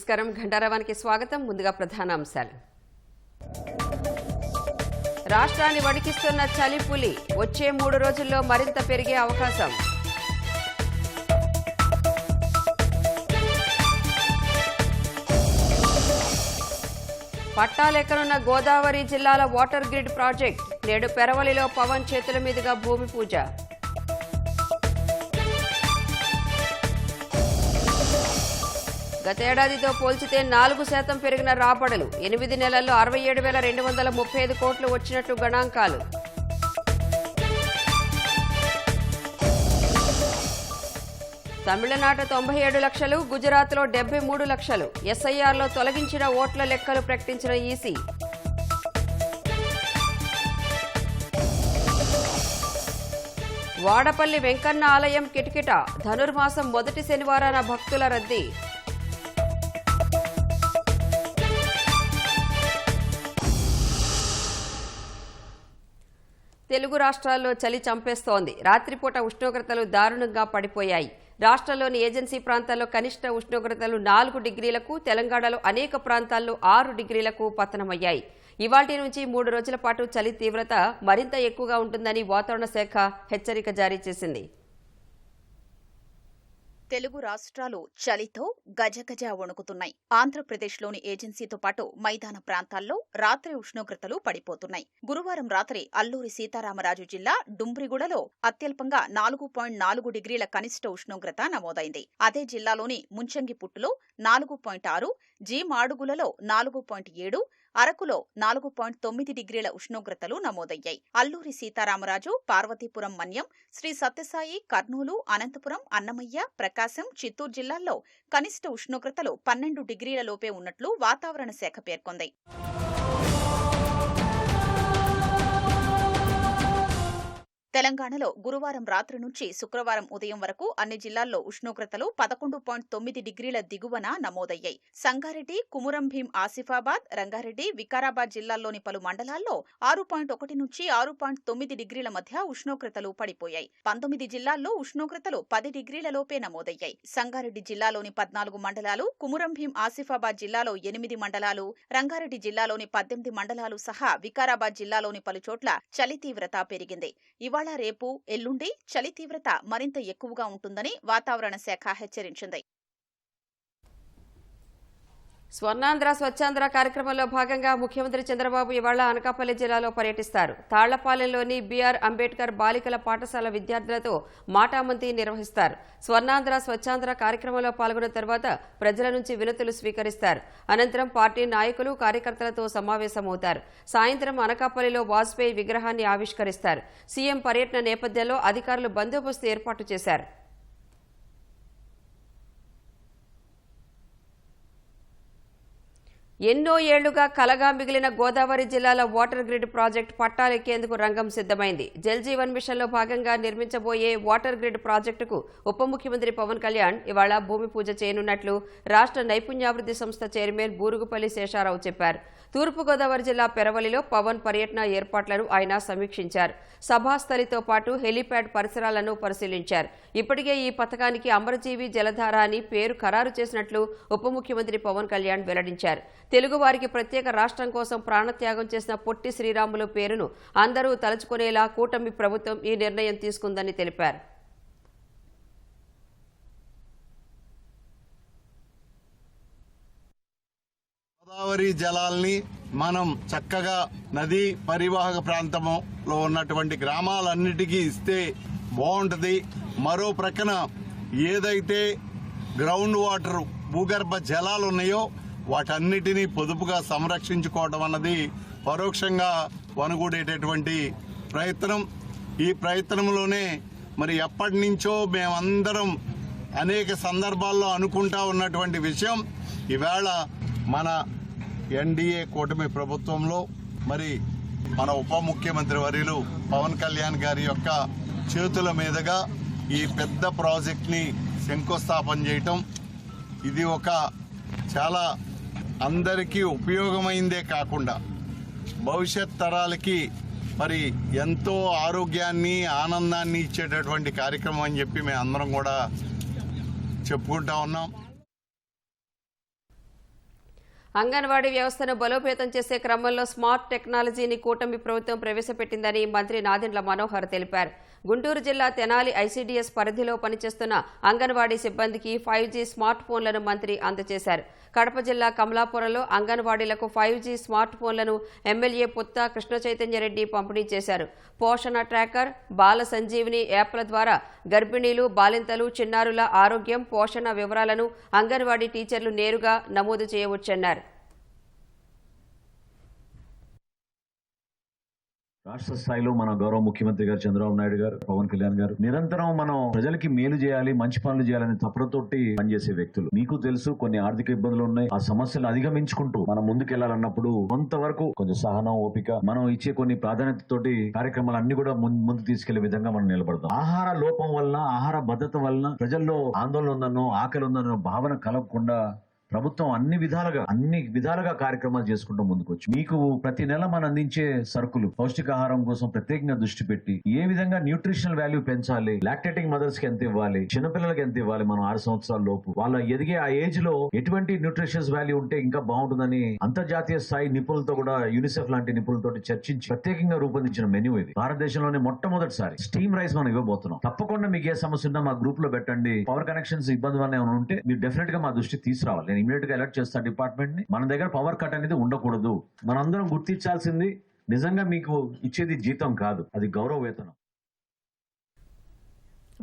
నమస్కారం. ఘంటారావానికి స్వాగతం. ముందుగా ప్రధాన అంశాలు. రాష్ట్రాన్ని వణికిస్తున్న చలిపులి వచ్చే 3 రోజుల్లో మరింత పెరిగే అవకాశం. పట్టాలెక్కనున్న గోదావరి జిల్లాల వాటర్ గ్రిడ్ ప్రాజెక్ట్ నేడు పెరవలిలో పవన్ చేతుల మీదుగా భూమి పూజ. గతేడాదితో పోల్చితే 4% పెరిగిన రాబడులు. 8 నెలల్లో 67,235 కోట్లు వచ్చినట్లు గణాంకాలు. తమిళనాట 97 లక్షలు, గుజరాత్లో 73 లక్షలు. ఎస్ఐఆర్లో తొలగించిన ఓట్ల లెక్కలు ప్రకటించిన ఈసీ. వాడపల్లి వెంకన్న ఆలయం కిటకిట. ధనుర్మాసం మొదటి శనివారాన భక్తుల రద్దీ. తెలుగు రాష్ట్రాల్లో చలి చంపేస్తోంది. రాత్రిపూట ఉష్ణోగ్రతలు దారుణంగా పడిపోయాయి. రాష్ట్రంలోని ఏజెన్సీ ప్రాంతాల్లో కనిష్ట ఉష్ణోగ్రతలు 4 డిగ్రీలకు, తెలంగాణలో అనేక ప్రాంతాల్లో 6 డిగ్రీలకు పతనమయ్యాయి. ఇవాల్టి నుంచి 3 రోజుల పాటు చలి తీవ్రత మరింత ఎక్కువగా ఉంటుందని వాతావరణ శాఖ హెచ్చరిక జారీ చేసింది. తెలుగు రాష్ట్రాలు చలితో గజగజ వణుకుతున్నాయి. ఆంధ్రప్రదేశ్లోని ఏజెన్సీతో పాటు మైదాన ప్రాంతాల్లో రాత్రి ఉష్ణోగ్రతలు పడిపోతున్నాయి. గురువారం రాత్రి అల్లూరి సీతారామరాజు జిల్లా డుంబ్రిగూడలో అత్యల్పంగా 4.4 డిగ్రీల కనిష్ట ఉష్ణోగ్రత నమోదైంది. అదే జిల్లాలోని ముంచంగిపుట్టులో 4.6, జీ మాడుగులలో 4.7, అరకులో 4.9 డిగ్రీల ఉష్ణోగ్రతలు నమోదయ్యాయి. అల్లూరి సీతారామరాజు, పార్వతీపురం మన్యం, శ్రీ సత్యసాయి, కర్నూలు, అనంతపురం, అన్నమయ్య, ప్రకాశం, చిత్తూరు జిల్లాల్లో కనిష్ట ఉష్ణోగ్రతలు 12 డిగ్రీల లోపే ఉన్నట్లు వాతావరణ శాఖ పేర్కొంది. తెలంగాణలో గురువారం రాత్రి నుంచి శుక్రవారం ఉదయం వరకు అన్ని జిల్లాల్లో ఉష్ణోగ్రతలు 11.9 డిగ్రీల దిగువన నమోదయ్యాయి. సంగారెడ్డి, కుమురం భీం, ఆసిఫాబాద్, రంగారెడ్డి, వికారాబాద్ జిల్లాల్లోని పలు మండలాల్లో 6.1 నుంచి 6.9 డిగ్రీల మధ్య ఉష్ణోగ్రతలు పడిపోయాయి. 19 జిల్లాల్లో ఉష్ణోగ్రతలు 10 డిగ్రీల లోపే నమోదయ్యాయి. సంగారెడ్డి జిల్లాలోని 14 మండలాలు, కుమురం భీం, ఆసిఫాబాద్ జిల్లాలో 8 మండలాలు, రంగారెడ్డి జిల్లాలోని 18 మండలాలు సహా వికారాబాద్ జిల్లాలోని పలుచోట్ల చలి తీవ్రత పెరిగింది. ఇవాళ, రేపు, ఎల్లుండి చలి తీవ్రత మరింత ఎక్కువగా ఉంటుందని వాతావరణ శాఖ హెచ్చరించింది. స్వర్ణాంధ్ర స్వచ్ఛాంధ్ర కార్యక్రమంలో భాగంగా ముఖ్యమంత్రి చంద్రబాబు ఇవాళ అనకాపల్లి జిల్లాలో పర్యటిస్తారు. తాళ్లపాలెంలోని బిఆర్ అంబేద్కర్ బాలికల పాఠశాల విద్యార్థులతో మాటామంతి నిర్వహిస్తారు. స్వర్ణాంధ్ర స్వచ్ఛాంధ్ర కార్యక్రమంలో పాల్గొన్న తర్వాత ప్రజల నుంచి వినతులు స్వీకరిస్తారు. అనంతరం పార్టీ నాయకులు, కార్యకర్తలతో సమావేశమవుతారు. సాయంత్రం అనకాపల్లిలో వాజ్పేయి విగ్రహాన్ని ఆవిష్కరిస్తారు. సీఎం పర్యటన నేపథ్యంలో అధికారులు బందోబస్తు ఏర్పాటు చేశారు. ఎన్నో ఏళ్లుగా కలగా మిగిలిన గోదావరి జిల్లాల వాటర్ గ్రిడ్ ప్రాజెక్టు పట్టాలెక్కేందుకు రంగం సిద్ధమైంది. జల్ జీవన్ మిషన్లో భాగంగా నిర్మించబోయే వాటర్ గ్రిడ్ ప్రాజెక్టుకు ఉప ముఖ్యమంత్రి పవన్ కళ్యాణ్ ఇవాళ భూమి పూజ చేయనున్నట్లు రాష్ట్ర నైపుణ్యాభివృద్ధి సంస్థ చైర్మన్ బూరుగుపల్లి శేషారావు చెప్పారు. తూర్పుగోదావరి జిల్లా పెరవలిలో పవన్ పర్యటన ఏర్పాట్లను ఆయన సమీక్షించారు. సభాస్థలితో పాటు హెలీప్యాడ్ పరిసరాలను పరిశీలించారు. ఇప్పటికే ఈ పథకానికి అమరజీవి జలధార అని పేరు ఖరారు చేసినట్లు ఉప ముఖ్యమంత్రి పవన్ కళ్యాణ్ వెల్లడించారు. తెలుగువారికి ప్రత్యేక రాష్ట్రం కోసం ప్రాణత్యాగం చేసిన పొట్టి శ్రీరాములు పేరును అందరూ తలుచుకునేలా కూటమి ప్రభుత్వం ఈ నిర్ణయం తీసుకుందని తెలిపారు. గోదావరి జలాల్ని మనం చక్కగా నదీ పరివాహక ప్రాంతంలో ఉన్నటువంటి గ్రామాలన్నిటికీ ఇస్తే బాగుంటుంది. మరో ప్రక్కన ఏదైతే గ్రౌండ్ వాటర్ భూగర్భ జలాలు ఉన్నాయో వాటన్నిటినీ పొదుపుగా సంరక్షించుకోవడం అన్నది పరోక్షంగా వనగూడేటటువంటి ప్రయత్నం. ఈ ప్రయత్నంలోనే మరి ఎప్పటి నుంచో మేమందరం అనేక సందర్భాల్లో అనుకుంటా ఉన్నటువంటి విషయం ఈవేళ మన ఎన్డీఏ కూటమి ప్రభుత్వంలో మరి మన ఉప ముఖ్యమంత్రి వర్యులు పవన్ కళ్యాణ్ గారి యొక్క చేతుల మీదుగా ఈ పెద్ద ప్రాజెక్ట్ని శంకుస్థాపన చేయటం, ఇది ఒక చాలా అందరికీ ఉపయోగమైందే కాకుండా భవిష్యత్ తరాలకి మరి ఎంతో ఆరోగ్యాన్ని, ఆనందాన్ని ఇచ్చేటటువంటి కార్యక్రమం అని చెప్పి మేము అందరం కూడా చెప్పుకుంటా ఉన్నాం. అంగన్వాడీ వ్యవస్థను బలోపేతం చేసే క్రమంలో స్మార్ట్ టెక్నాలజీని కూటమి ప్రభుత్వం ప్రవేశపెట్టిందని మంత్రి నాదెండ్ల మనోహర్ తెలిపారు. గుంటూరు జిల్లా తెనాలి ఐసీడీఎస్ పరిధిలో పనిచేస్తున్న అంగన్వాడీ సిబ్బందికి 5G స్మార్ట్ ఫోన్లను మంత్రి అందజేశారు. కడప జిల్లా కమలాపురంలో అంగన్వాడీలకు 5G స్మార్ట్ ఫోన్లను ఎమ్మెల్యే పుత్తా కృష్ణ చైతన్యరెడ్డి పంపిణీ చేశారు. పోషణ ట్రాకర్, బాల సంజీవిని యాప్ల ద్వారా గర్భిణీలు, బాలింతలు, చిన్నారుల ఆరోగ్యం, పోషణ వివరాలను అంగన్వాడీ టీచర్లు నేరుగా నమోదు చేయవచ్చన్నారు. రాష్ట్ర స్థాయిలో మన గౌరవ ముఖ్యమంత్రి గారు చంద్రబాబు నాయుడు గారు, పవన్ కళ్యాణ్ గారు నిరంతరం మనం ప్రజలకి మేలు చేయాలి, మంచి పనులు చేయాలని తపనతోటి పనిచేసే వ్యక్తులు. మీకు తెలుసు కొన్ని ఆర్థిక ఇబ్బందులు ఉన్నాయి. ఆ సమస్యలు అధిగమించుకుంటూ మనం ముందుకెళ్లాలన్నప్పుడు కొంతవరకు కొంచెం సహనం, ఓపిక, మనం ఇచ్చే కొన్ని ప్రాధాన్యతతోటి కార్యక్రమాలు అన్ని కూడా ముందు తీసుకెళ్లే విధంగా మనం నిలబడతాం. ఆహార లోపం వలన, ఆహార భద్రత వలన ప్రజల్లో ఆందోళన ఉందనో, ఆకలి ఉందనో భావన కలగకుండా ప్రభుత్వం అన్ని విధాలుగా కార్యక్రమాలు చేసుకుంటూ ముందుకొచ్చు. మీకు ప్రతి నెల మనం అందించే సరుకులు పౌష్టికాహారం కోసం ప్రత్యేకంగా దృష్టి పెట్టి ఏ విధంగా న్యూట్రిషనల్ వాల్యూ పెంచాలి, లాక్టేటింగ్ మదర్స్ కి ఎంత ఇవ్వాలి, చిన్నపిల్లలకి ఎంత ఇవ్వాలి, మనం 6 సంవత్సరాల లోపు వాళ్ళ ఎదిగే ఆ ఏజ్ లో ఎటువంటి న్యూట్రిషన్స్ వాల్యూ ఉంటే ఇంకా బాగుంటుందని అంతర్జాతీయ స్థాయి నిపుణులతో కూడా యూనిసెఫ్ లాంటి నిపుణులతో చర్చించి ప్రత్యేకంగా రూపొందించిన మెనూ ఇది. భారతదేశంలోనే మొట్టమొదటిసారి స్టీమ్ రైస్ మనం ఇవ్వబోతున్నాం. తప్పకుండా మీకు ఏ సమస్య ఉన్నా మా గ్రూప్ లో పెట్టండి. పవర్ కనెక్షన్స్ ఇబ్బంది వల్ల ఏమైనా ఉంటే మీరు డెఫినెట్ గా మా దృష్టికి తీసుకురావాలి. ఇమీడియట్ గా అలర్ట్ చేస్తా డిపార్ట్మెంట్ ని. మన దగ్గర పవర్ కట్ అనేది ఉండకూడదు. మనందరం గుర్తించాల్సింది నిజంగా మీకు ఇచ్చేది జీతం కాదు, అది గౌరవ వేతనం.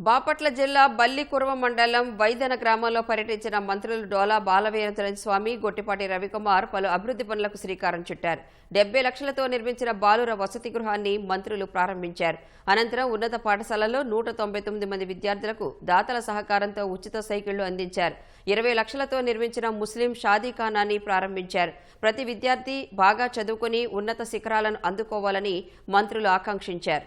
బాపట్ల జిల్లా బల్లికురవ మండలం వైదన గ్రామంలో పర్యటించిన మంత్రులు డోలా బాలవీరేంద్ర స్వామి, గొట్టిపాటి రవికుమార్ పలు అభివృద్ధి పనులకు శ్రీకారం చుట్టారు. 70 లక్షలతో నిర్మించిన బాలుర వసతి గృహాన్ని మంత్రులు ప్రారంభించారు. అనంతరం ఉన్నత పాఠశాలలో 199 మంది విద్యార్థులకు దాతల సహకారంతో ఉచిత సైకిళ్లు అందించారు. 20 లక్షలతో నిర్మించిన ముస్లిం షాదీఖానాన్ని ప్రారంభించారు. ప్రతి విద్యార్థి బాగా చదువుకుని ఉన్నత శిఖరాలను అందుకోవాలని మంత్రులు ఆకాంక్షించారు.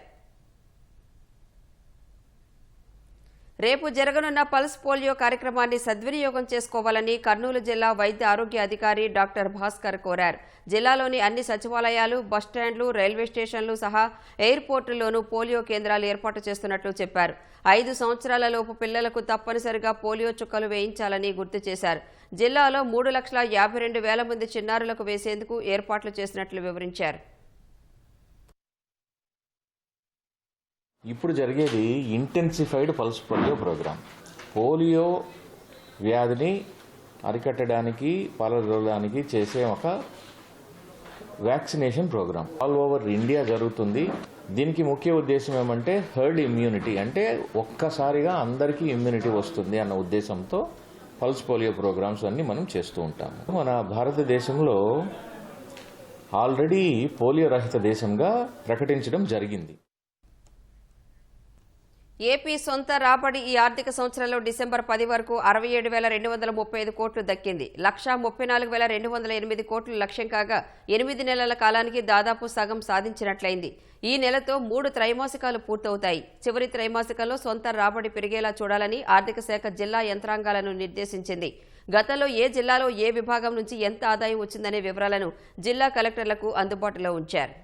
రేపు జరగనున్న పల్స్ పోలియో కార్యక్రమాన్ని సద్వినియోగం చేసుకోవాలని కర్నూలు జిల్లా వైద్య ఆరోగ్య అధికారి డాక్టర్ భాస్కర్ కోరారు. జిల్లాలోని అన్ని సచివాలయాలు, బస్టాండ్లు, రైల్వే స్టేషన్లు సహా ఎయిర్పోర్టుల్లోనూ పోలియో కేంద్రాలు ఏర్పాటు చేస్తున్నట్లు చెప్పారు. 5 సంవత్సరాల లోపు పిల్లలకు తప్పనిసరిగా పోలియో చుక్కలు వేయించాలని గుర్తు చేశారు. జిల్లాలో 3,52,000 మంది చిన్నారులకు వేసేందుకు ఏర్పాట్లు చేసినట్లు వివరించారు. ఇప్పుడు జరిగేది intensified pulse polio programme. Polio వ్యాధిని అరికట్టడానికి, పాల్గొనడానికి చేసే ఒక vaccination programme all over India జరుగుతుంది. దీనికి ముఖ్య ఉద్దేశం ఏమంటే హర్డ్ ఇమ్యూనిటీ, అంటే ఒక్కసారిగా అందరికీ ఇమ్యూనిటీ వస్తుంది అన్న ఉద్దేశంతో పల్స్ పోలియో ప్రోగ్రామ్స్ అన్ని మనం చేస్తూ ఉంటాము. మన భారతదేశంలో ఆల్రెడీ పోలియో రహిత దేశంగా ప్రకటించడం జరిగింది. ఏపీ సొంత రాబడి ఈ ఆర్థిక సంవత్సరంలో డిసెంబర్ 10 వరకు 67,235 కోట్లు దక్కింది. 134,208 కోట్లు లక్ష్యం కాగా 8 నెలల కాలానికి దాదాపు సగం సాధించినట్లయింది. ఈ నెలతో 3 త్రైమాసికాలు పూర్తవుతాయి. చివరి త్రైమాసికంలో సొంత రాబడి పెరిగేలా చూడాలని ఆర్థిక శాఖ జిల్లా యంత్రాంగాలను నిర్దేశించింది. గతంలో ఏ జిల్లాలో ఏ విభాగం నుంచి ఎంత ఆదాయం వచ్చిందనే వివరాలను జిల్లా కలెక్టర్లకు అందుబాటులో ఉంచారు.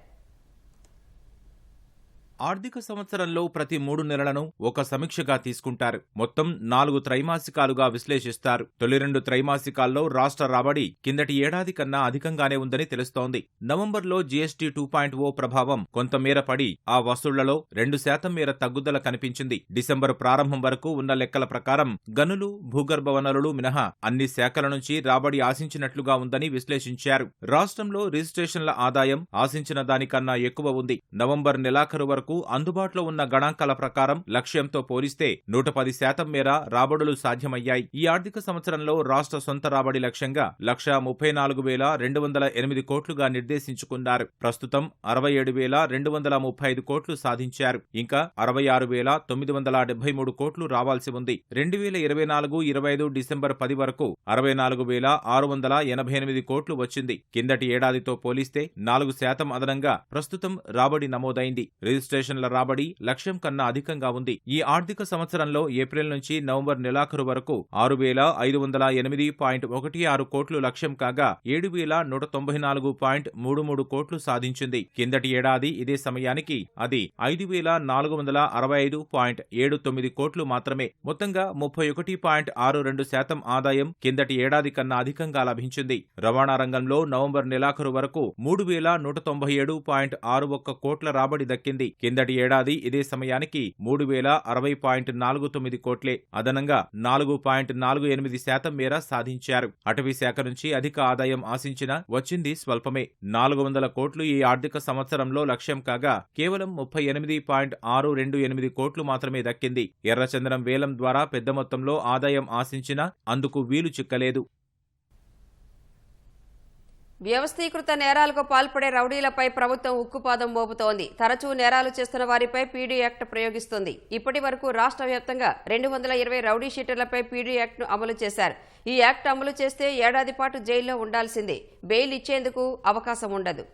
ఆర్థిక సంవత్సరంలో ప్రతి 3 నెలలను ఒక సమీక్షగా తీసుకుంటారు. మొత్తం 4 త్రైమాసికాలుగా విశ్లేషిస్తారు. తొలి 2 త్రైమాసికాల్లో రాష్ట్ర రాబడి కిందటి ఏడాది కన్నా అధికంగానే ఉందని తెలుస్తోంది. నవంబర్లో జీఎస్టీ 2.0 ప్రభావం కొంతమేర పడి ఆ వసూళ్లలో 2% మేర తగ్గుదల కనిపించింది. డిసెంబర్ ప్రారంభం వరకు ఉన్న లెక్కల ప్రకారం గనులు, భూగర్భ వనరులు మినహా అన్ని శాఖల నుంచి రాబడి ఆశించినట్లుగా ఉందని విశ్లేషించారు. రాష్ట్రంలో రిజిస్ట్రేషన్ల ఆదాయం ఆశించిన దానికన్నా ఎక్కువ ఉంది. నవంబర్ నెలాఖరు వరకు అందుబాటులో ఉన్న గణాంకాల ప్రకారం లక్ష్యంతో పోలిస్తే 110% మేర రాబడులు సాధ్యమయ్యాయి. ఈ ఆర్థిక సంవత్సరంలో రాష్ట్ర సొంత రాబడి లక్ష్యంగా 134,208 కోట్లుగా నిర్దేశించుకున్నారు. ప్రస్తుతం 67,235 కోట్లు సాధించారు. ఇంకా 66,973 కోట్లు రావాల్సి ఉంది. 2024-25 డిసెంబర్ 10 వరకు 64,688 కోట్లు వచ్చింది. కిందటి ఏడాదితో పోలిస్తే 4% అదనంగా ప్రస్తుతం రాబడి నమోదైంది. రిజిస్ట్రేషన్ విశ్లేషణల రాబడి లక్ష్యం కన్నా అధికంగా ఉంది. ఈ ఆర్థిక సంవత్సరంలో ఏప్రిల్ నుంచి నవంబర్ నెలాఖరు వరకు 6,508.16 కోట్లు లక్ష్యం కాగా 7,194.33 కోట్లు సాధించింది. కిందటి ఏడాది ఇదే సమయానికి అది 5,465.79 కోట్లు మాత్రమే. మొత్తంగా 31.62% ఆదాయం కిందటి ఏడాది కన్నా అధికంగా లభించింది. రవాణా రంగంలో నవంబర్ నెలాఖరు వరకు 3,197.61 కోట్ల రాబడి దక్కింది. కిందటి ఏడాది ఇదే సమయానికి 3,060.49 కోట్లే. అదనంగా 4.48% మేర సాధించారు. అటవీ శాఖ నుంచి అధిక ఆదాయం ఆశించినా వచ్చింది స్వల్పమే. 400 కోట్లు ఈ ఆర్థిక సంవత్సరంలో లక్ష్యం కాగా కేవలం 38.628 కోట్లు మాత్రమే దక్కింది. ఎర్రచందనం వేలం ద్వారా పెద్ద మొత్తంలో ఆదాయం ఆశించినా అందుకు వీలు చిక్కలేదు. వ్యవస్థీకృత నేరాలకు పాల్పడే రౌడీలపై ప్రభుత్వం ఉక్కుపాదం మోపుతోంది. తరచూ నేరాలు చేస్తున్న వారిపై పీడీ యాక్ట్ ప్రయోగిస్తుంది. ఇప్పటి వరకు రాష్ట్ర వ్యాప్తంగా 220 రౌడీ షీటర్లపై పీడీ యాక్ట్ను అమలు చేశారు. ఈ యాక్ట్ అమలు చేస్తే ఏడాది పాటు జైల్లో ఉండాల్సిందే. బెయిల్ ఇచ్చేందుకు అవకాశం ఉండదు.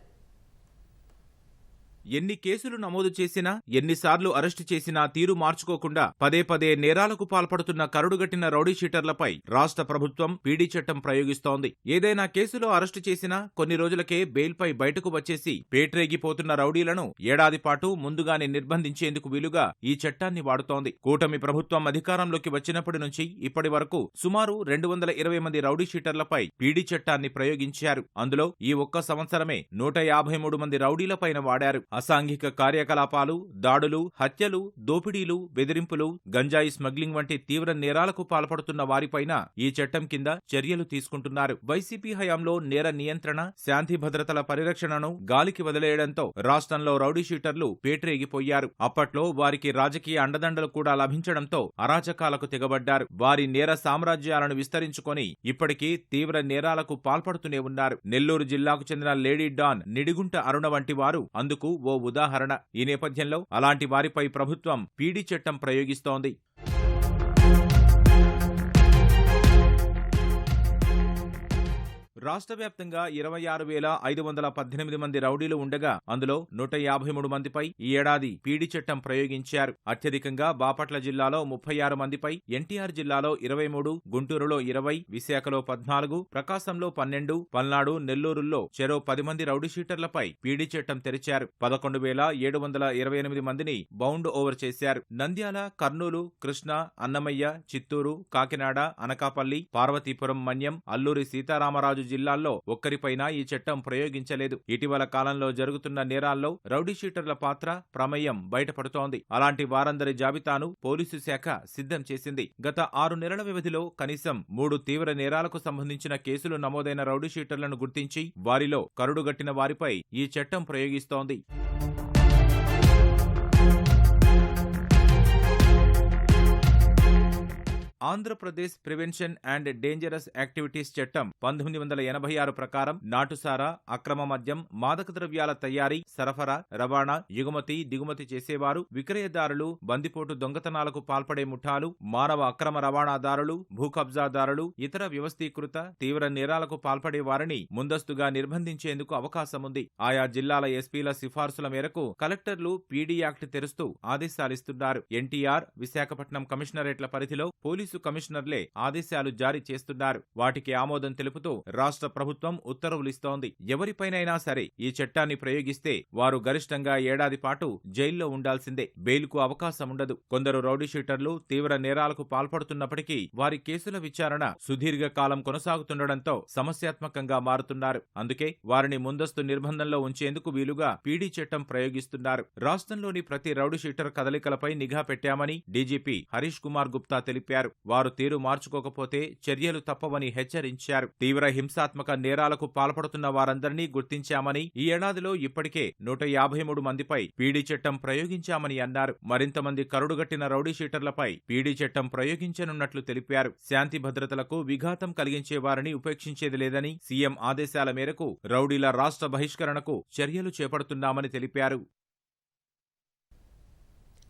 ఎన్ని కేసులు నమోదు చేసినా, ఎన్నిసార్లు అరెస్టు చేసినా తీరు మార్చుకోకుండా పదే పదే నేరాలకు పాల్పడుతున్న కరుడుగట్టిన రౌడీ షీటర్లపై రాష్ట్ర ప్రభుత్వం పీడీ చట్టం ప్రయోగిస్తోంది. ఏదైనా కేసులో అరెస్టు చేసినా కొన్ని రోజులకే బెయిల్పై బయటకు వచ్చేసి పేట్రేగిపోతున్న రౌడీలను ఏడాది పాటు ముందుగానే నిర్బంధించేందుకు వీలుగా ఈ చట్టాన్ని వాడుతోంది. కూటమి ప్రభుత్వం అధికారంలోకి వచ్చినప్పటి నుంచి ఇప్పటి వరకు సుమారు 220 మంది రౌడీ షీటర్లపై పీడీ చట్టాన్ని ప్రయోగించారు. అందులో ఈ ఒక్క సంవత్సరమే 153 మంది రౌడీలపైన వాడారు. అసాంఘిక కార్యకలాపాలు, దాడులు, హత్యలు, దోపిడీలు, బెదిరింపులు, గంజాయి స్మగ్లింగ్ వంటి తీవ్ర నేరాలకు పాల్పడుతున్న వారిపైన ఈ చట్టం కింద చర్యలు తీసుకుంటున్నారు. వైసీపీ హయాంలో నేర నియంత్రణ, శాంతి భద్రతల పరిరక్షణను గాలికి వదిలేయడంతో రాష్ట్రంలో రౌడీ షీటర్లు పేట్రేగిపోయారు. అప్పట్లో వారికి రాజకీయ అండదండలు కూడా లభించడంతో అరాచకాలకు తెగబడ్డారు. వారి నేర సామ్రాజ్యాలను విస్తరించుకొని ఇప్పటికీ తీవ్ర నేరాలకు పాల్పడుతూనే ఉన్నారు. నెల్లూరు జిల్లాకు చెందిన లేడీ డాన్ నిడిగుంట అరుణ వంటి వారు అందుకు ఓ ఉదాహరణ. ఈ నేపథ్యంలో అలాంటి వారిపై ప్రభుత్వం పీడీ చట్టం ప్రయోగిస్తోంది. రాష్ట్ర వ్యాప్తంగా 26,518 మంది రౌడీలు ఉండగా అందులో 153 మందిపై ఈ ఏడాది పీడీ చట్టం ప్రయోగించారు. అత్యధికంగా బాపట్ల జిల్లాలో 36 మందిపై, ఎన్టీఆర్ జిల్లాలో 23, గుంటూరులో 20, విశాఖలో 14, ప్రకాశంలో 12, పల్నాడు, నెల్లూరుల్లో చెరో 10 మంది రౌడీ షీటర్లపై పీడీ చట్టం తెరిచారు. 11,728 మందిని బౌండ్ ఓవర్ చేశారు. నంద్యాల, కర్నూలు, కృష్ణా, అన్నమయ్య, చిత్తూరు, కాకినాడ, అనకాపల్లి, పార్వతీపురం, మన్యం, అల్లూరి సీతారామరాజు జిల్లాల్లో ఒక్కరిపైనా ఈ చట్టం ప్రయోగించలేదు. ఇటీవల కాలంలో జరుగుతున్న నేరాల్లో రౌడీ షీటర్ల పాత్ర, ప్రమేయం బయటపడుతోంది. అలాంటి వారందరి జాబితాను పోలీసు శాఖ సిద్ధం చేసింది. గత 6 నెలల వ్యవధిలో కనీసం 3 తీవ్ర నేరాలకు సంబంధించిన కేసులు నమోదైన రౌడీ షీటర్లను గుర్తించి వారిలో కరుడుగట్టిన వారిపై ఈ చట్టం ప్రయోగిస్తోంది. Andhra Pradesh prevention and dangerous activities చట్టం 1986 ప్రకారం నాటుసారా, అక్రమ మద్యం, మాదక ద్రవ్యాల తయారీ, సరఫరా, రవాణా, ఎగుమతి, దిగుమతి చేసేవారు, విక్రయదారులు, బందిపోటు దొంగతనాలకు పాల్పడే ముఠాలు, మానవ అక్రమ రవాణాదారులు, భూ కబ్జాదారులు, ఇతర వ్యవస్థీకృత తీవ్ర నేరాలకు పాల్పడే వారిని ముందస్తుగా నిర్బంధించేందుకు అవకాశముంది. ఆయా జిల్లాల ఎస్పీల సిఫార్సుల మేరకు కలెక్టర్లు పీడీ యాక్ట్ తెరుస్తూ ఆదేశాలిస్తున్నారు. ఎన్టీఆర్, విశాఖపట్నం కమిషనరేట్ల పరిధిలో పోలీసు కమిషనర్లే ఆదేశాలు జారీ చేస్తున్నారు. వాటికి ఆమోదం తెలుపుతూ రాష్ట్ర ప్రభుత్వం ఉత్తర్వులిస్తోంది. ఎవరిపైనైనా సరే ఈ చట్టాన్ని ప్రయోగిస్తే వారు గరిష్టంగా ఏడాది పాటు జైల్లో ఉండాల్సిందే. బెయిల్కు అవకాశం ఉండదు. కొందరు రౌడీ షీటర్లు తీవ్ర నేరాలకు పాల్పడుతున్నప్పటికీ వారి కేసుల విచారణ సుదీర్ఘ కాలం కొనసాగుతుండటంతో సమస్యాత్మకంగా మారుతున్నారు. అందుకే వారిని ముందస్తు నిర్బంధంలో ఉంచేందుకు వీలుగా పీడీ చట్టం ప్రయోగిస్తున్నారు. రాష్ట్రంలోని ప్రతి రౌడీ షీటర్ కదలికలపై నిఘా పెట్టామని డీజీపీ హరీష్ కుమార్ గుప్తా తెలిపారు. వారు తీరు మార్చుకోకపోతే చర్యలు తప్పవని హెచ్చరించారు. తీవ్ర హింసాత్మక నేరాలకు పాల్పడుతున్న వారందరినీ గుర్తించామని, ఈ ఏడాదిలో ఇప్పటికే 153 మందిపై పీడీ చట్టం ప్రయోగించామని అన్నారు. మరింత మంది కరుడుగట్టిన రౌడీ షీటర్లపై పీడీ చట్టం ప్రయోగించనున్నట్లు తెలిపారు. శాంతి భద్రతలకు విఘాతం కలిగించే వారిని ఉపేక్షించేది లేదని, సీఎం ఆదేశాల మేరకు రౌడీల రాష్ట్ర బహిష్కరణకు చర్యలు చేపడుతున్నామని తెలిపారు.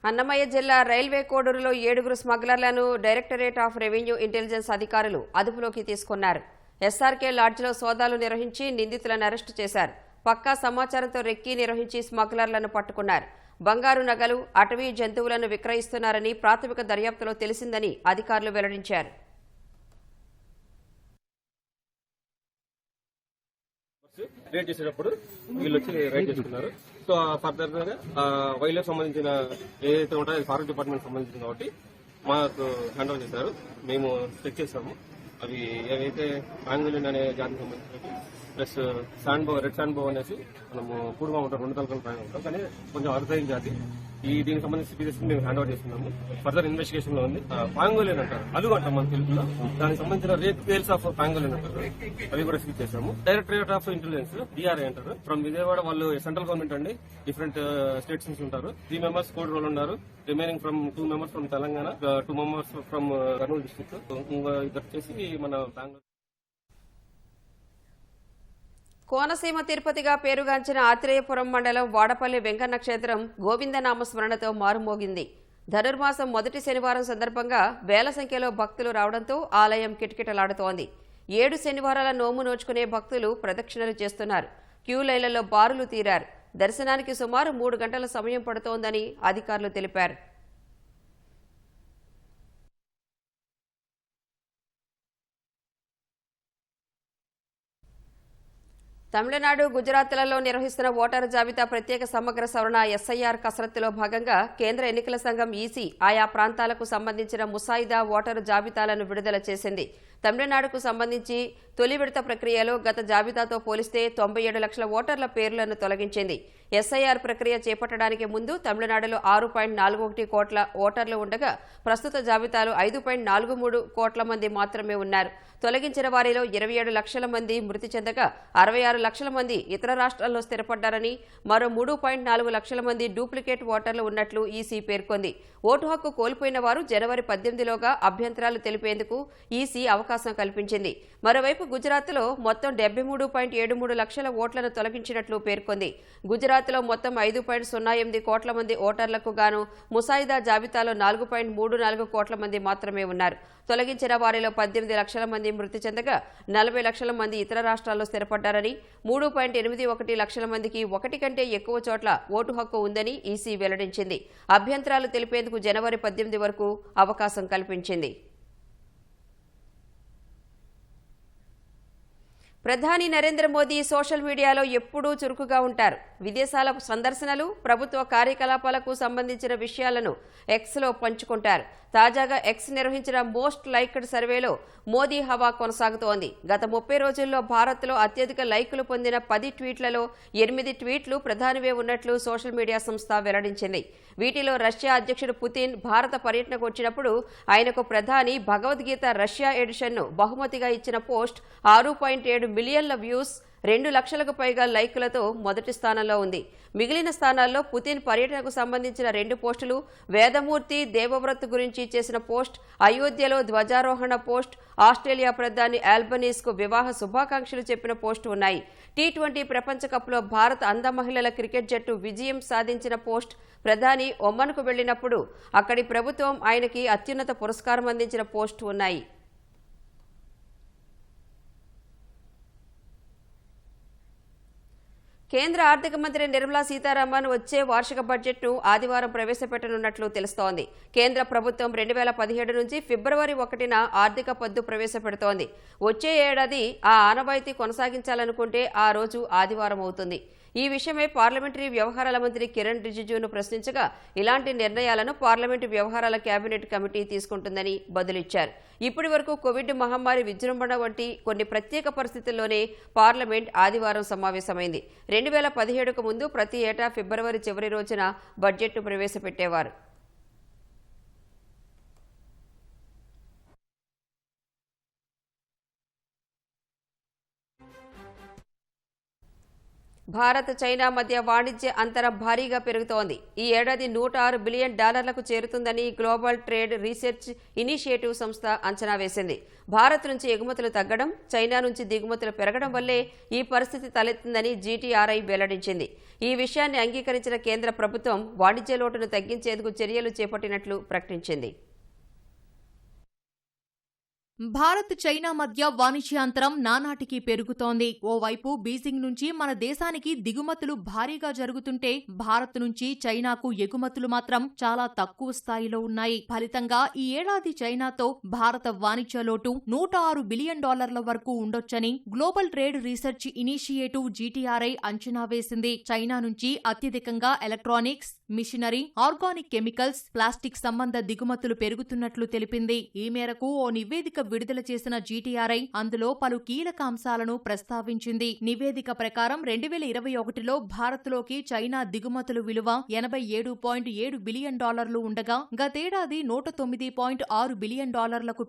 అన్నమయ్య జిల్లా రైల్వే కోడూరులో 7 స్మగ్లర్లను డైరెక్టరేట్ ఆఫ్ రెవెన్యూ ఇంటెలిజెన్స్ అధికారులు అదుపులోకి తీసుకున్నారు. ఎస్ఆర్కే లాడ్జిలో సోదాలు నిర్వహించి నిందితులను అరెస్టు చేశారు. పక్కా సమాచారంతో రెక్కీ నిర్వహించి స్మగ్లర్లను పట్టుకున్నారు. బంగారు నగలు, అటవీ జంతువులను విక్రయిస్తున్నారని ప్రాథమిక దర్యాప్తులో తెలిసిందని అధికారులు వెల్లడించారు. రేట్ చేసేటప్పుడు వీళ్ళు వచ్చి రైడ్ చేసుకున్నారు. సో ఫర్దర్ గా వైల్డ్ లైఫ్ సంబంధించిన ఏదైతే ఉంటాయో అది ఫారెస్ట్ డిపార్ట్మెంట్ సంబంధించింది కాబట్టి మాకు హ్యాండ్ ఓవర్ చేశారు. మేము చెక్ చేసాము. అవి ఏవైతే పాంగోలిన్ అనే జాతికి సంబంధించినవి ప్లస్ రెడ్ శాండ్ బో అనేసి మనము కూడుగా ఉంటాం, 2 తలకల పైన ఉంటాం, కానీ కొంచెం అరుదైన జాతి. దీనికి సంబంధించి స్పీసెస్ మేము హ్యాండ్ ఓవర్ చేస్తున్నాము. ఫర్దర్ ఇన్వెస్టిగేషన్ లో ఉంది. పాంగోలిన్ అంటారు, అలుగు అంటాం మన తెలుగులో. దానికి సంబంధించిన రేట్ టేల్స్ ఆఫ్ పాంగోలిన్ అంటారు, అవి కూడా సీజ్ చేశాము. డైరెక్టరేట్ ఆఫ్ ఇంటెలిజెన్స్ DRI అంటారు, ఫ్రమ్ విజయవాడ. వాళ్ళు సెంట్రల్ గవర్నమెంట్ అండి, డిఫరెంట్ స్టేట్స్ నుంచి ఉంటారు. 3 మెంబర్స్ కోడ్ రోల్ ఉన్నారు. Remaining from 2 members from Telangana, 2 members from Kurnool district. ఇది వచ్చేసి మన బెంగళూరు. కోనసీమ తిరుపతిగా పేరుగాంచిన ఆత్రేయపురం మండలం వాడపల్లి వెంకన్న క్షేత్రం గోవిందనామ స్మరణతో మారుమోగింది. ధనుర్మాసం మొదటి శనివారం సందర్భంగా వేల సంఖ్యలో భక్తులు రావడంతో ఆలయం కిటకిటలాడుతోంది. 7 శనివారాల నోము నోచుకునే భక్తులు ప్రదక్షిణలు చేస్తున్నారు. క్యూ లైన్లలో బారులు తీరారు. దర్శనానికి సుమారు 3 గంటల సమయం పడుతోందని అధికారులు తెలిపారు. తమిళనాడు, గుజరాత్లలో నిర్వహిస్తున్న ఓటరు జాబితా ప్రత్యేక సమగ్ర సవరణ SIR కసరత్తులో భాగంగా కేంద్ర ఎన్నికల సంఘం EC ఆయా ప్రాంతాలకు సంబంధించిన ముసాయిదా ఓటరు జాబితాలను విడుదల చేసింది. తమిళనాడుకు సంబంధించి తొలి విడత ప్రక్రియలో గత జాబితాతో పోలిస్తే 97 లక్షల ఓటర్ల పేర్లను తొలగించింది. SIR ప్రక్రియ చేపట్టడానికి ముందు తమిళనాడులో 6.41 కోట్ల ఓటర్లు ఉండగా ప్రస్తుత జాబితాలో 5.43 కోట్ల మంది మాత్రమే ఉన్నారు. తొలగించిన వారిలో 27 లక్షల మంది మృతి చెందగా 66 లక్షల మంది ఇతర రాష్ట్రాల్లో స్థిరపడ్డారని, మరో 3.4 లక్షల మంది డూప్లికేట్ ఓటర్లు ఉన్నట్లు EC పేర్కొంది. ఓటు హక్కు కోల్పోయిన వారు జనవరి 18లోగా అభ్యంతరాలు తెలిపేందుకు EC అవకాశం కల్పించింది. మరోవైపు గుజరాత్లో మొత్తం 73.73 లక్షల ఓట్లను తొలగించినట్లు పేర్కొంది. గుజరాత్లో మొత్తం 5.08 కోట్ల మంది ఓటర్లకు గాను ముసాయిదా జాబితాలో 4.34 కోట్ల మంది మాత్రమే ఉన్నారు. తొలగించిన వారిలో 18 లక్షల మంది మృతి చెందగా 40 లక్షల మంది ఇతర రాష్ట్రాల్లో స్థిరపడ్డారని, 3.81 లక్షల మందికి 1 కంటే ఎక్కువ చోట్ల ఓటు హక్కు ఉందని EC వెల్లడించింది. అభ్యంతరాలు తెలిపేందుకు జనవరి 18 వరకు అవకాశం కల్పించింది. ప్రధాని నరేంద్ర మోదీ సోషల్ మీడియాలో ఎప్పుడూ చురుకుగా ఉంటారు. విదేశాల సందర్శనలు, ప్రభుత్వ కార్యకలాపాలకు సంబంధించిన విషయాలను ఎక్స్లో పంచుకుంటారు. తాజాగా ఎక్స్ నిర్వహించిన మోస్ట్ లైక్డ్ సర్వేలో మోదీ హవా కొనసాగుతోంది. గత 30 రోజుల్లో భారత్లో అత్యధిక లైకులు పొందిన 10 ట్వీట్లలో 8 ట్వీట్లు ప్రధానివే ఉన్నట్లు సోషల్ మీడియా సంస్థ వెల్లడించింది. వీటిలో రష్యా అధ్యక్షుడు పుతిన్ భారత పర్యటనకు వచ్చినప్పుడు ఆయనకు ప్రధాని భగవద్గీత రష్యా ఎడిషన్ను బహుమతిగా ఇచ్చిన పోస్ట్ 6.7 మిలియన్ల వ్యూస్, 2 లక్షలకు పైగా లైకులతో మొదటి స్థానంలో ఉంది. మిగిలిన స్థానాల్లో పుతిన్ పర్యటనకు సంబంధించిన 2 పోస్టులు, వేదమూర్తి దేవవ్రత్ గురించి చేసిన పోస్ట్, అయోధ్యలో ధ్వజారోహణ పోస్ట్, ఆస్ట్రేలియా ప్రధాని ఆల్బనీస్కు వివాహ శుభాకాంక్షలు చెప్పిన పోస్టు ఉన్నాయి. T20 ప్రపంచ కప్లో భారత అంధ మహిళల క్రికెట్ జట్టు విజయం సాధించిన పోస్ట్, ప్రధాని ఒమన్కు వెళ్లినప్పుడు అక్కడి ప్రభుత్వం ఆయనకి అత్యున్నత పురస్కారం అందించిన పోస్టు ఉన్నాయి. కేంద్ర ఆర్థిక మంత్రి నిర్మలా సీతారామన్ వచ్చే వార్షిక బడ్జెట్ను ఆదివారం ప్రవేశపెట్టనున్నట్లు తెలుస్తోంది. కేంద్ర ప్రభుత్వం 2017 నుంచి ఫిబ్రవరి 1న ఆర్థిక పద్దు ప్రవేశపెడుతోంది. వచ్చే ఏడాది ఆ ఆనవాయితీ కొనసాగించాలనుకుంటే ఆ రోజు ఆదివారం అవుతుంది. ఈ విషయమై పార్లమెంటరీ వ్యవహారాల మంత్రి కిరణ్ రిజిజును ప్రశ్నించగా ఇలాంటి నిర్ణయాలను పార్లమెంటు వ్యవహారాల కేబినెట్ కమిటీ తీసుకుంటుందని బదులిచ్చారు. ఇప్పటి వరకు కోవిడ్ మహమ్మారి విజృంభణ వంటి కొన్ని ప్రత్యేక పరిస్థితుల్లోనే పార్లమెంట్ ఆదివారం సమావేశమైంది. 2017కు ముందు ప్రతి ఏటా ఫిబ్రవరి చివరి రోజున బడ్జెట్ను ప్రవేశపెట్టేవారు. భారత్, చైనా మధ్య వాణిజ్య అంతరం భారీగా పెరుగుతోంది. ఈ ఏడాది $106 బిలియన్ చేరుతుందని గ్లోబల్ ట్రేడ్ రీసెర్చ్ ఇనిషియేటివ్ సంస్థ అంచనా వేసింది. భారత్ నుంచి ఎగుమతులు తగ్గడం, చైనా నుంచి దిగుమతులు పెరగడం వల్లే ఈ పరిస్థితి తలెత్తిందని GTRI వెల్లడించింది. ఈ విషయాన్ని అంగీకరించిన కేంద్ర ప్రభుత్వం వాణిజ్య లోటును తగ్గించేందుకు చర్యలు చేపట్టినట్లు ప్రకటించింది. భారత్ చైనా మధ్య వాణిజ్యాంతరం నానాటికి పెరుగుతోంది. ఓవైపు బీజింగ్ నుంచి మన దేశానికి దిగుమతులు భారీగా జరుగుతుంటే భారత్ నుంచి చైనాకు ఎగుమతులు మాత్రం చాలా తక్కువ స్థాయిలో ఉన్నాయి. ఫలితంగా ఈ ఏడాది చైనాతో భారత వాణిజ్య లోటు $106 బిలియన్ వరకు ఉండొచ్చని global trade research initiative GTRI అంచనా వేసింది. చైనా నుంచి అత్యధికంగా electronics, machinery, organic chemicals, plastic సంబంధ దిగుమతులు పెరుగుతున్నట్లు తెలిపింది. ఈ మేరకు ఓ నివేదిక విడుదల చేసిన GTRI అందులో పలు కీలక అంశాలను ప్రస్తావించింది. నివేదిక ప్రకారం 2021లో భారత్లోకి చైనా దిగుమతులు విలువ $87.7 బిలియన్ ఉండగా గతేడాది $109.6 బిలియన్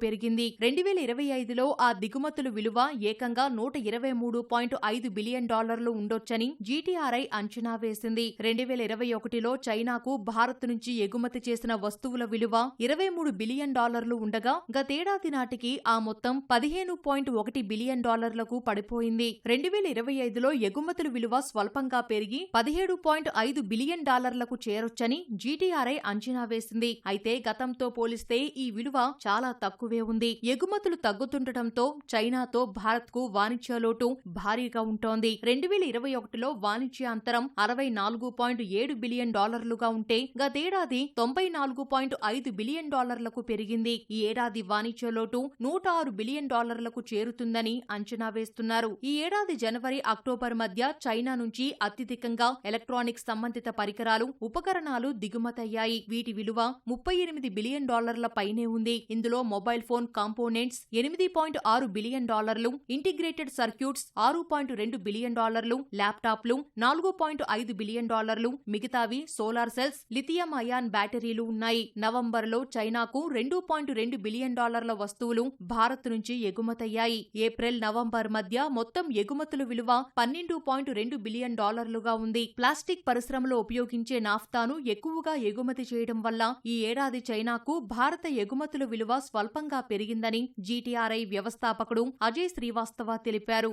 పెరిగింది. 2025లో ఆ దిగుమతులు విలువ ఏకంగా $123.5 బిలియన్ ఉండొచ్చని GTRI అంచనా వేసింది. 2021లో చైనాకు భారత్ నుంచి ఎగుమతి చేసిన వస్తువుల విలువ $23 బిలియన్ ఉండగా గతేడాది నాటికి ఆ మొత్తం $15.1 బిలియన్ పడిపోయింది. 2025లో ఎగుమతుల విలువ స్వల్పంగా పెరిగి $17.5 బిలియన్ చేరొచ్చని GTRI అంచనా వేసింది. అయితే గతంతో పోలిస్తే ఈ విలువ చాలా తక్కువే ఉంది. ఎగుమతులు తగ్గుతుండటంతో చైనాతో భారత్కు వాణిజ్య లోటు భారీగా ఉంటోంది. 2021లో వాణిజ్య అంతరం $64.7 బిలియన్ ఉంటే గతేడాది $94.5 బిలియన్ పెరిగింది. ఈ ఏడాది వాణిజ్య లోటు $106 బిలియన్ చేరుతుందని అంచనా వేస్తున్నారు. ఈ ఏడాది జనవరి, అక్టోబర్ మధ్య చైనా నుంచి అత్యధికంగా ఎలక్ట్రానిక్స్ సంబంధిత పరికరాలు, ఉపకరణాలు దిగుమతయ్యాయి. వీటి విలువ $38 బిలియన్ పైనే ఉంది. ఇందులో mobile phone components $8.6 billion, integrated circuits $6.2 billion, ల్యాప్టాప్లు $4.5 బిలియన్, మిగతావి సోలార్ సెల్స్, లిథియం అయాన్ బ్యాటరీలు ఉన్నాయి. నవంబర్లో చైనాకు $2.2 బిలియన్ వస్తువులు భారత్ నుంచి ఎగుమతయ్యాయి. ఏప్రిల్, నవంబర్ మధ్య మొత్తం ఎగుమతుల విలువ $12.2 బిలియన్ ఉంది. ప్లాస్టిక్ పరిశ్రమలో ఉపయోగించే నాఫ్తాను ఎక్కువగా ఎగుమతి చేయడం వల్ల ఈ ఏడాది చైనాకు భారత ఎగుమతుల విలువ స్వల్పంగా పెరిగిందని GTRI వ్యవస్థాపకుడు అజయ్ శ్రీవాస్తవ తెలిపారు.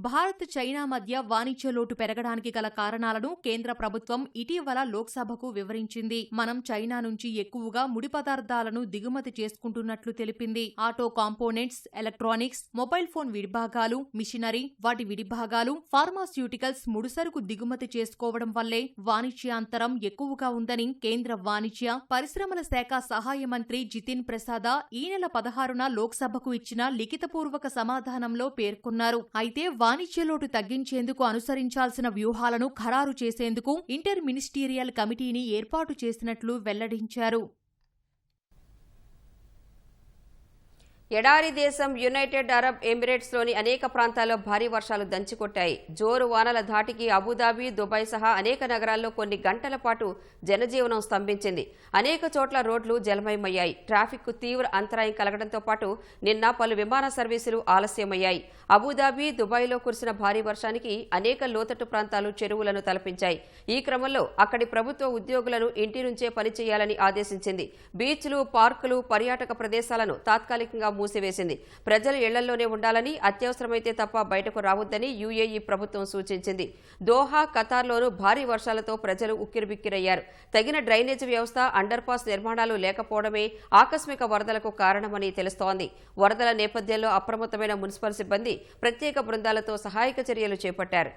భారత్ చైనా మధ్య వాణిజ్య లోటు పెరగడానికి గల కారణాలను కేంద్ర ప్రభుత్వం ఇటీవల లోక్సభకు వివరించింది. మనం చైనా నుంచి ఎక్కువగా ముడి పదార్థాలను దిగుమతి చేసుకుంటున్నట్లు తెలిపింది. Auto components, electronics, mobile phone విడిభాగాలు, మిషనరీ, వాటి విడిభాగాలు, ఫార్మాస్యూటికల్స్ ముడిసరుకు దిగుమతి చేసుకోవడం వల్లే వాణిజ్యాంతరం ఎక్కువగా ఉందని కేంద్ర వాణిజ్య, పరిశ్రమల శాఖ సహాయ మంత్రి జితిన్ ప్రసాద ఈ నెల 16న లోక్సభకు ఇచ్చిన లిఖితపూర్వక సమాధానంలో పేర్కొన్నారు. అయితే వాణిజ్య లోటు తగ్గించేందుకు అనుసరించాల్సిన వ్యూహాలను ఖరారు చేసేందుకు ఇంటర్ మినిస్టీరియల్ కమిటీని ఏర్పాటు చేసినట్లు వెల్లడించారు. ఎడారి దేశం యునైటెడ్ అరబ్ ఎమిరేట్స్లోని అనేక ప్రాంతాల్లో భారీ వర్షాలు దంచికొట్టాయి. జోరు వానల ధాటికి అబుదాబి, దుబాయ్ సహా అనేక నగరాల్లో కొన్ని గంటల పాటు జనజీవనం స్తంభించింది. అనేక చోట్ల రోడ్లు జలమయమయ్యాయి. ట్రాఫిక్కు తీవ్ర అంతరాయం కలగడంతో పాటు నిన్న పలు విమాన సర్వీసులు ఆలస్యమయ్యాయి. అబుదాబి, దుబాయ్లో కురిసిన భారీ వర్షానికి అనేక లోతట్టు ప్రాంతాలు చెరువులను తలపించాయి. ఈ క్రమంలో అక్కడి ప్రభుత్వ ఉద్యోగులను ఇంటి నుంచే పనిచేయాలని ఆదేశించింది. బీచ్లు, పార్కులు, పర్యాటక ప్రదేశాలను తాత్కాలికంగా మూసివేసింది. ప్రజలు ఇళ్లలోనే ఉండాలని, అత్యవసరమైతే తప్ప బయటకు రావద్దని UAE ప్రభుత్వం సూచించింది. దోహా, ఖతార్లోనూ భారీ వర్షాలతో ప్రజలు ఉక్కిరిబిక్కిరయ్యారు. తగిన డ్రైనేజీ వ్యవస్థ, అండర్పాస్ నిర్మాణాలు లేకపోవడమే ఆకస్మిక వరదలకు కారణమని తెలుస్తోంది. వరదల నేపథ్యంలో అప్రమత్తమైన మున్సిపల్ సిబ్బంది ప్రత్యేక బృందాలతో సహాయక చర్యలు చేపట్టారు.